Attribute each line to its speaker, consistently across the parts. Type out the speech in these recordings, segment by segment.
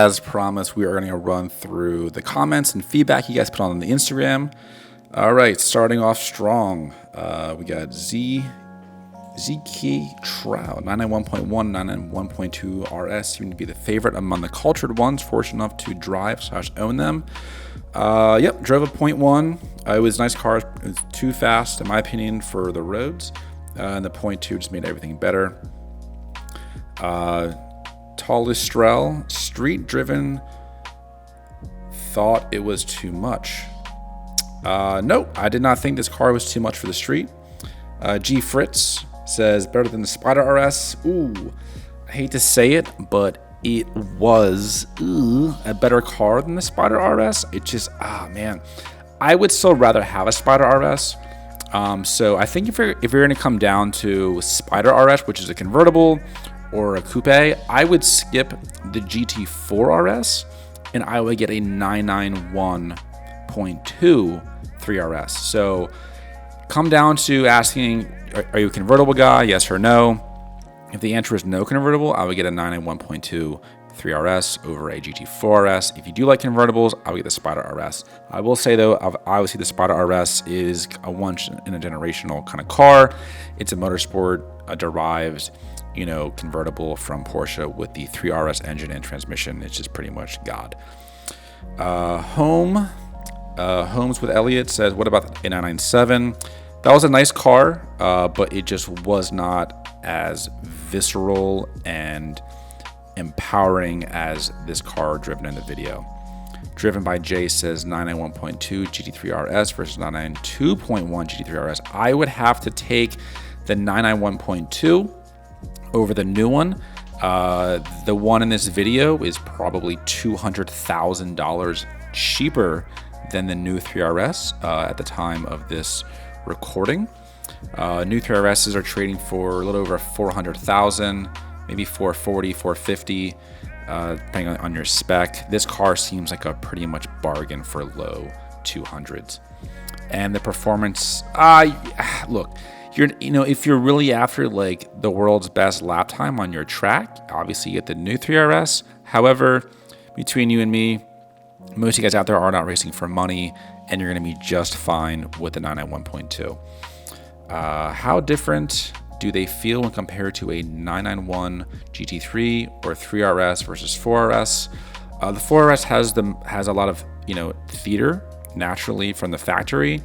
Speaker 1: as promised, we are going to run through the comments and feedback you guys put on the Instagram. All right, starting off strong. We got ZK Trout, 991.1, 991.2 RS seem to be the favorite among the cultured ones, fortunate enough to drive/own them. Yep, drove a 0.1. It was a nice car. It was too fast, in my opinion, for the roads. And the 0.2 just made everything better. Talistrel, street driven, thought it was too much. No, I did not think this car was too much for the street. G Fritz says better than the Spider RS. Ooh, I hate to say it, but it was a better car than the Spider RS. It just, man, I would still rather have a Spider RS. So I think if you're going to come down to Spider RS, which is a convertible, or a coupe, I would skip the GT4 RS and I would get a 991.2 3RS. So come down to asking, are you a convertible guy? Yes or no? If the answer is no convertible, I would get a 991.2 3RS over a GT4 RS. If you do like convertibles, I would get the Spider RS. I will say though, obviously the Spider RS is a once in a generational kind of car. It's a motorsport, derived, convertible from Porsche with the 3RS engine and transmission. It's just pretty much God. Holmes with Elliot says, what about the 997? That was a nice car, but it just was not as visceral and empowering as this car driven in the video. Driven by Jay says 991.2 GT3 RS versus 992.1 GT3 RS. I would have to take the 991.2 over the new one. The one in this video is probably $200,000 cheaper than the new 3RS at the time of this recording. New 3RSs are trading for a little over 400,000, maybe 440, 450, depending on your spec. This car seems like a pretty much bargain for low 200s. And the performance, look, if you're really after like the world's best lap time on your track, obviously you get the new 3RS. However, between you and me, most of you guys out there are not racing for money, and you're going to be just fine with the 991.2. How different do they feel when compared to a 991 GT3 or 3RS versus 4RS? The 4RS has a lot of theater naturally from the factory.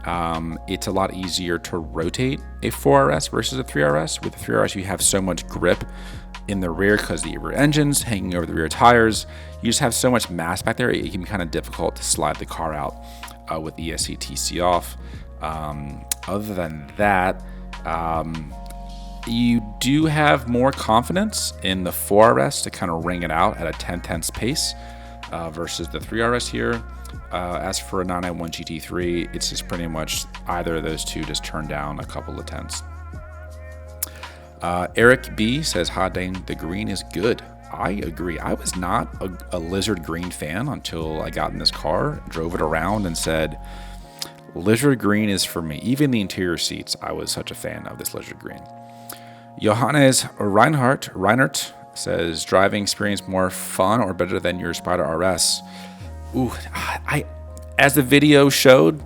Speaker 1: It's a lot easier to rotate a 4RS versus a 3RS. With the 3RS, you have so much grip in the rear because the rear engine's hanging over the rear tires. You just have so much mass back there, it can be kind of difficult to slide the car out with ESC TC off. Other than that, you do have more confidence in the 4RS to kind of ring it out at a 10/10 pace versus the 3RS here. As for a 991 GT3, it's just pretty much either of those two just turn down a couple of tenths. Eric B says, hot dang, the green is good. I agree. I was not a lizard green fan until I got in this car, drove it around, and said, lizard green is for me. Even the interior seats, I was such a fan of this lizard green. Johannes Reinhardt says, driving experience more fun or better than your Spider RS? Ooh, as the video showed,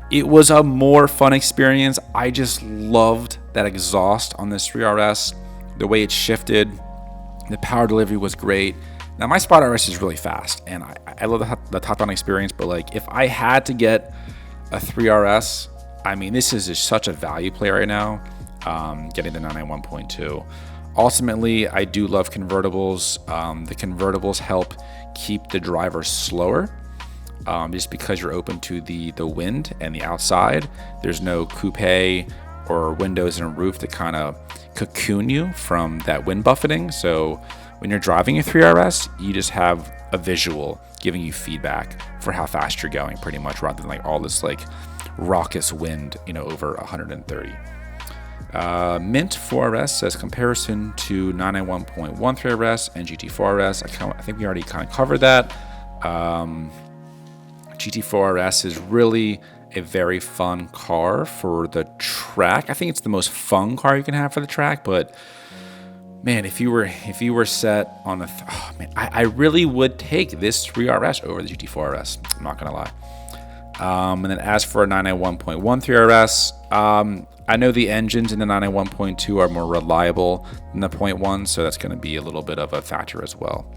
Speaker 1: it was a more fun experience. I just loved that exhaust on this 3RS, the way it shifted. The power delivery was great. Now, my Spider RS is really fast, and I love the top-down experience, but like if I had to get a 3RS, I mean, this is just such a value play right now, getting the 991.2. Ultimately, I do love convertibles. The convertibles help keep the driver slower, just because you're open to the wind and the outside. There's no coupe or windows and roof to kind of cocoon you from that wind buffeting. So when you're driving a 3RS, you just have a visual giving you feedback for how fast you're going, pretty much, rather than like all this like raucous wind, over 130. Mint 4RS says comparison to 991.1 3RS and GT4 RS. I think we already kind of covered that. GT4 RS is really a very fun car for the track. I think it's the most fun car you can have for the track, but Man, if you were set on oh man, I really would take this 3RS over the GT4 RS. I'm not gonna lie. And then as for a 991.1 3RS, I know the engines in the 991.2 are more reliable than the 0.1, so that's going to be a little bit of a factor as well.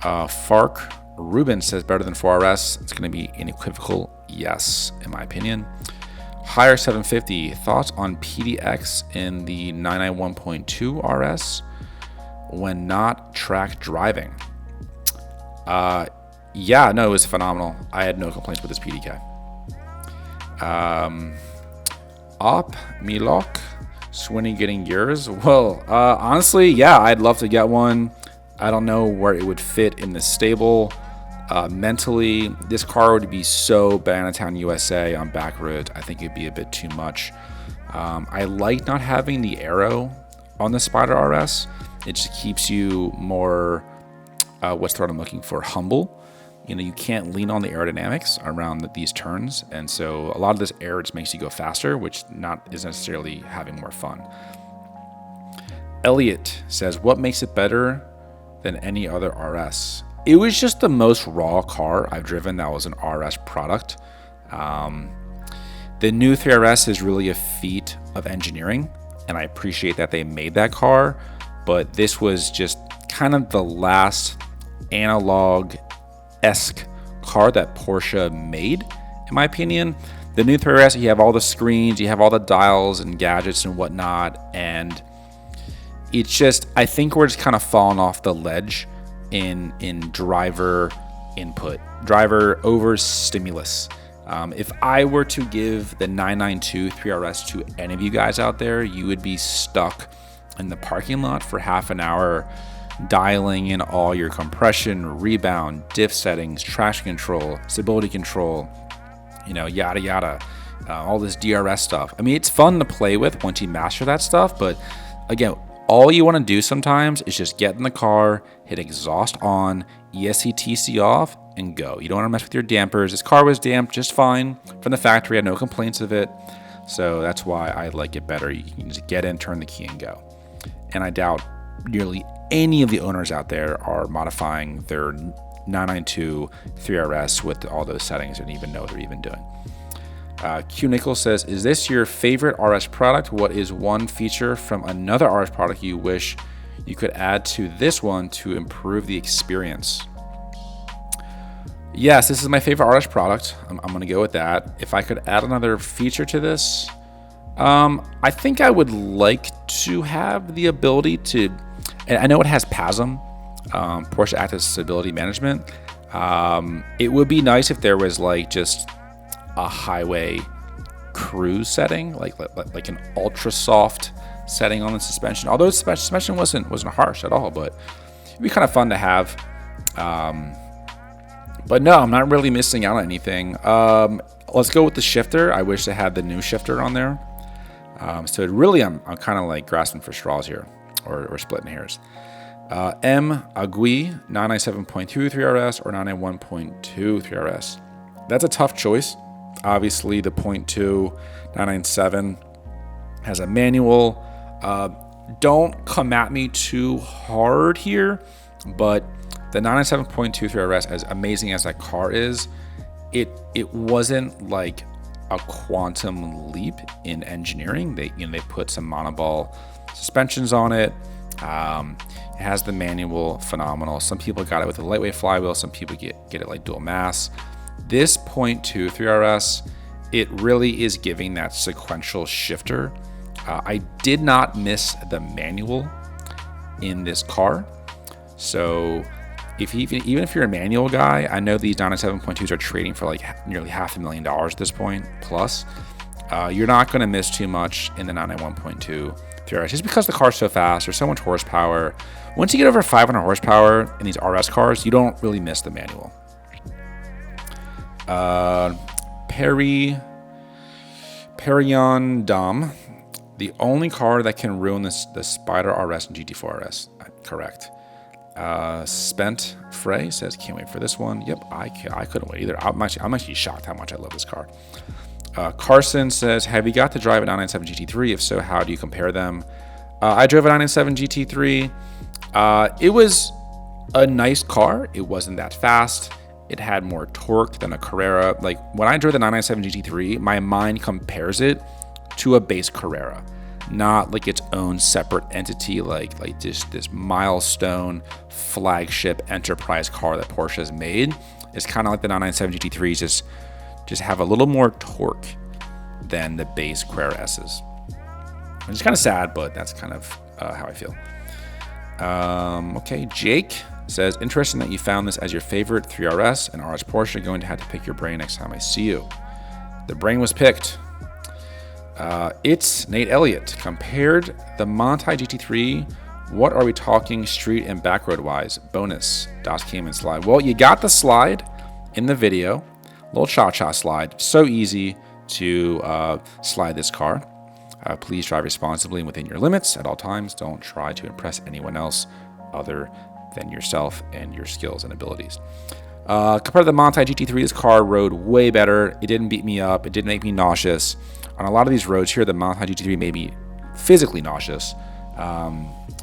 Speaker 1: Fark Ruben says better than 4RS. It's going to be unequivocal, yes, in my opinion. Higher 750, thoughts on PDX in the 991.2 RS when not track driving? Yeah, no, it was phenomenal. I had no complaints with this PDK. Op Milok, Swinny getting yours. Well, honestly, yeah, I'd love to get one. I don't know where it would fit in the stable. Mentally, this car would be so Bananatown USA on back roads. I think it'd be a bit too much. I like not having the arrow on the Spider RS. It just keeps you more, what's the word I'm looking for, humble. You know, you can't lean on the aerodynamics around these turns, and so a lot of this air just makes you go faster, which is necessarily having more fun. Elliot says, what makes it better than any other RS? It was just the most raw car I've driven that was an RS product. The new 3RS is really a feat of engineering, and I appreciate that they made that car, but this was just kind of the last analog-esque car that Porsche made, in my opinion. The new 3RS, you have all the screens, you have all the dials and gadgets and whatnot, and it's just, I think we're just kind of falling off the ledge in driver input, driver over stimulus. If I were to give the 992 3RS to any of you guys out there, you would be stuck in the parking lot for half an hour dialing in all your compression, rebound, diff settings, traction control, stability control, you know, yada yada, all this DRS stuff. I mean, it's fun to play with once you master that stuff, but again, all you want to do sometimes is just get in the car, hit exhaust on, ESC/TC off, and go. You don't want to mess with your dampers. This car was damped just fine from the factory. I had no complaints of it. So that's why I like it better. You can just get in, turn the key, and go. And I doubt nearly any of the owners out there are modifying their 992 3RS with all those settings and even know what they're even doing. Q Nichols says, is this your favorite RS product? What is one feature from another RS product you wish you could add to this one to improve the experience? Yes, this is my favorite RS product. I'm going to go with that. If I could add another feature to this, I think I would like to have the ability to, and I know it has PASM, Porsche Active Stability Management. It would be nice if there was like just a highway cruise setting, like an ultra soft setting on the suspension. Although the suspension wasn't harsh at all, but it'd be kind of fun to have. But no, I'm not really missing out on anything. Let's go with the shifter. I wish they had the new shifter on there. So it really, I'm kind of like grasping for straws here, or splitting hairs. M. Agui, 997.2 3RS or 991.2 3RS. That's a tough choice. Obviously, the 0.2 997 has a manual. Don't come at me too hard here, but the 997.2 3RS, as amazing as that car is, it wasn't like a quantum leap in engineering. They put some monoball suspensions on it. It has the manual, phenomenal. Some people got it with a lightweight flywheel. Some people get it like dual mass. This 0.2 3RS, it really is giving that sequential shifter. I did not miss the manual in this car. So even if you're a manual guy, I know these 997.2s are trading for like nearly $500,000 at this point plus. You're not going to miss too much in the 991.2 3RS just because the car's so fast. There's so much horsepower. Once you get over 500 horsepower in these RS cars, you don't really miss the manual. Perion Dom, the only car that can ruin the Spider RS and GT4 RS. Correct. Spent Frey says, can't wait for this one. Yep, I couldn't wait either. I'm actually shocked how much I love this car. Carson says, have you got to drive a 997 GT3? If so, how do you compare them? I drove a 997 GT3. It was a nice car. It wasn't that fast. It had more torque than a Carrera. Like when I drove the 997 GT3, my mind compares it to a base Carrera, not like its own separate entity, like this milestone flagship enterprise car that Porsche has made. It's kind of like the 997 GT3s, just have a little more torque than the base Carrera S's. Which is kind of sad, but that's kind of how I feel. Okay, Jake says, interesting that you found this as your favorite 3RS and RS Porsche. Going to have to pick your brain next time I see you. The brain was picked. It's Nate Elliott. Compared the Monti GT3, what are we talking street and back road wise? Bonus, DasCayman slide. Well, you got the slide in the video. Little cha-cha slide. So easy to slide this car. Please drive responsibly and within your limits at all times. Don't try to impress anyone else other than yourself and your skills and abilities. Compared to the Monti GT3, this car rode way better. It didn't beat me up. It didn't make me nauseous. On a lot of these roads here, the Monti GT3 made me physically nauseous.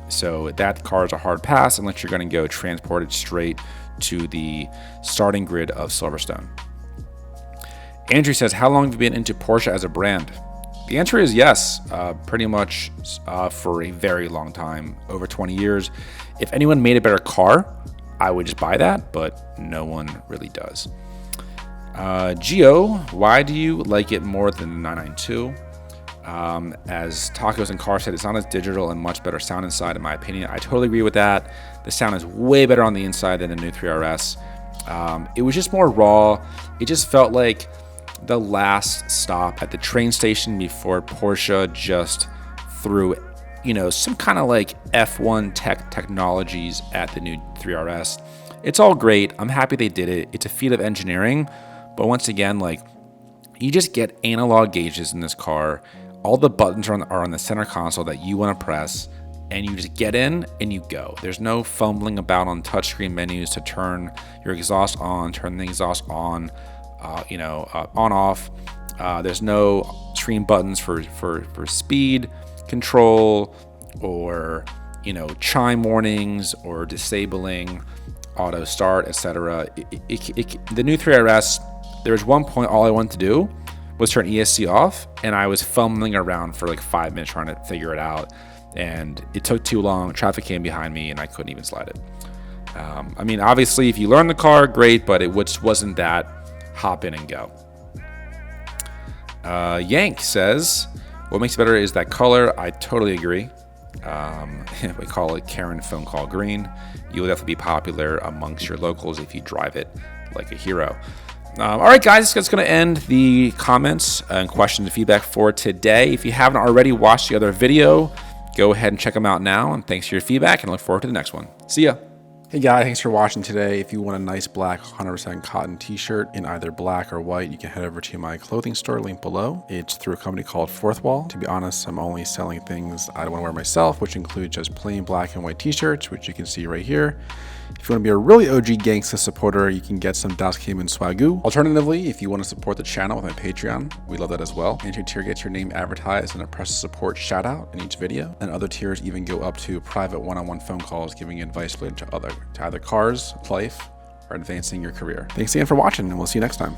Speaker 1: So that car is a hard pass unless you're going to go transported straight to the starting grid of Silverstone. Andrew says, how long have you been into Porsche as a brand? The answer is yes, pretty much for a very long time, over 20 years. If anyone made a better car, I would just buy that, but no one really does. Gio, why do you like it more than the 992? As Tacos and Car said, it's not as digital and much better sound inside, in my opinion. I totally agree with that. The sound is way better on the inside than the new 3RS. It was just more raw. It just felt like the last stop at the train station before Porsche just threw, some kind of like F1 technologies at the new 3RS. It's all great. I'm happy they did it. It's a feat of engineering. But once again, you just get analog gauges in this car. All the buttons are on the center console that you want to press, and you just get in and you go. There's no fumbling about on touchscreen menus to turn your exhaust on, turn the exhaust on, on off. There's no screen buttons for speed control or chime warnings or disabling auto start, etc. The new 3RS, there was one point all I wanted to do was turn ESC off, and I was fumbling around for like 5 minutes trying to figure it out, and it took too long. Traffic came behind me and I couldn't even slide it. Obviously if you learn the car, great, but it just wasn't that hop in and go. Yank says, what makes it better is that color. I totally agree. We call it Karen phone call green. You will definitely be popular amongst your locals if you drive it like a hero. All right, guys, that's going to end the comments and questions and feedback for today. If you haven't already watched the other video, go ahead and check them out now. And thanks for your feedback, and I look forward to the next one. See ya. Hey guys, thanks for watching today. If you want a nice black 100% cotton t-shirt in either black or white, you can head over to my clothing store, link below. It's through a company called Fourth Wall. To be honest, I'm only selling things I want to wear myself, which include just plain black and white t-shirts, which you can see right here. If you want to be a really OG gangsta supporter, you can get some DasCayman swagoo. Alternatively, if you want to support the channel with my Patreon, we love that as well. Entry tier gets your name advertised and a press support shout out in each video. And other tiers even go up to private one-on-one phone calls, giving you advice related to either cars, life, or advancing your career. Thanks again for watching, and we'll see you next time.